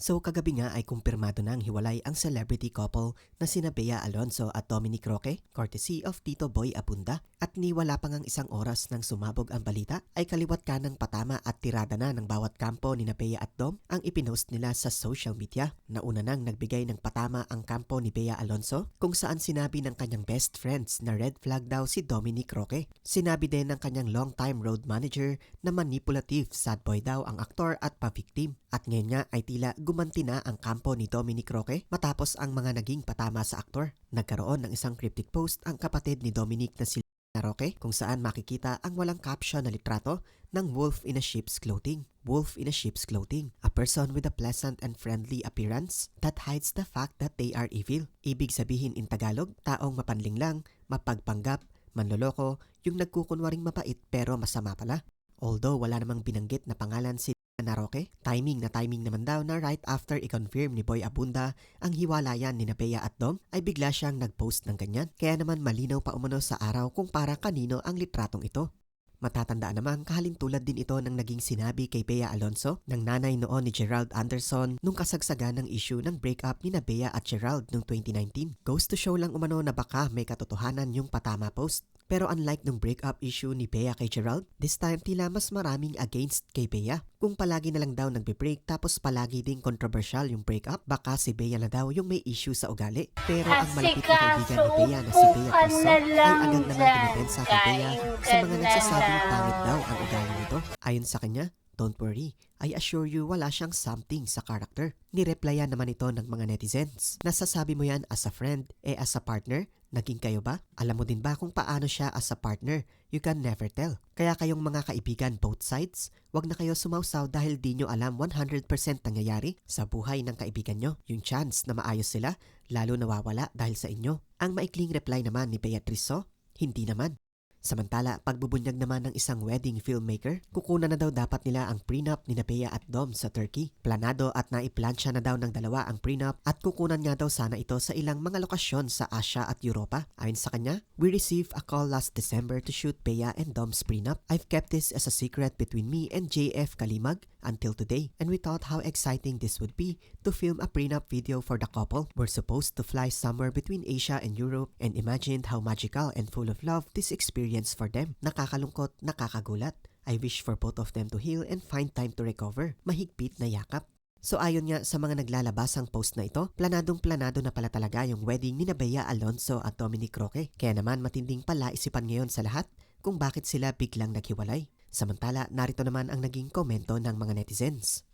So kagabi nga ay kumpirmado nang hiwalay ang celebrity couple na sina Bea Alonzo at Dominic Roque, courtesy of Tito Boy Abunda. At ni wala pa ngang isang oras nang sumabog ang balita ay kaliwat kanang patama at tirada na ng bawat kampo ni Bea at Dom ang ipinost nila sa social media. Nauna nang nagbigay ng patama ang kampo ni Bea Alonzo kung saan sinabi ng kanyang best friends na red flag daw si Dominic Roque. Sinabi din ng kanyang long-time road manager na manipulative sad boy daw ang aktor at pa-victim. At ngayon nga ay tila gumanti na ang kampo ni Dominic Roque matapos ang mga naging patama sa aktor. Nagkaroon ng isang cryptic post ang kapatid ni Dominic na si Roque kung saan makikita ang walang caption na litrato ng wolf in a sheep's clothing. Wolf in a sheep's clothing, a person with a pleasant and friendly appearance that hides the fact that they are evil. Ibig sabihin in Tagalog, taong mapanlinlang, mapagpanggap, manloloko, yung nagkukunwaring mapait pero masama pala. Although wala namang binanggit na pangalan si Roque, timing naman daw na right after i-confirm ni Boy Abunda ang hiwalayan ni Bea at Dom ay bigla siyang nag-post ng ganyan. Kaya naman malinaw pa umano sa araw kung para kanino ang litratong ito. Matatandaan naman kahalintulad din ito ng naging sinabi kay Bea Alonzo ng nanay noon ni Gerald Anderson nung kasagsagan ng issue ng breakup ni Bea at Gerald noong 2019. Goes to show lang umano na baka may katotohanan yung patama post. Pero unlike nung breakup issue ni Bea kay Gerald, this time tila mas maraming against kay Bea. Kung palagi na lang daw nagbe-break tapos palagi ding controversial yung breakup, baka si Bea na daw yung may issue sa ugali. Pero ang malapit na kaibigan ni Bea na si Bea Criso ay agad naman dumipensa kay Bea sa mga nagsasabing pangit daw ang ugali nito. Ayon sa kanya, don't worry, I assure you wala siyang something sa character. Nireplyan naman ito ng mga netizens. Nasasabi mo yan as a friend, as a partner? Naging kayo ba? Alam mo din ba kung paano siya as a partner? You can never tell. Kaya kayong mga kaibigan both sides, wag na kayo sumausaw dahil di nyo alam 100% nangyayari sa buhay ng kaibigan nyo. Yung chance na maayos sila, lalo nawawala dahil sa inyo. Ang maikling reply naman ni Beatrice, hindi naman. Samantala, pagbubunyag naman ng isang wedding filmmaker, kukunan na daw dapat nila ang prenup ni Bea at Dom sa Turkey. Planado at naiplansya na daw ng dalawa ang prenup at kukunan nga daw sana ito sa ilang mga lokasyon sa Asia at Europa. Ayon sa kanya, we received a call last December to shoot Bea and Dom's prenup. I've kept this as a secret between me and JF Kalimag until today, and we thought how exciting this would be to film a prenup video for the couple. We're supposed to fly somewhere between Asia and Europe and imagined how magical and full of love this experience for them. Nakakalungkot, nakakagulat. I wish for both of them to heal and find time to recover. Mahigpit na yakap. So ayon nga sa mga naglalabasang post na ito, planadong-planado na pala talaga yung wedding ni Bea Alonzo at Dominic Roque. Kaya naman matinding palaisipan ngayon sa lahat kung bakit sila biglang naghiwalay. Samantala, narito naman ang naging komento ng mga netizens.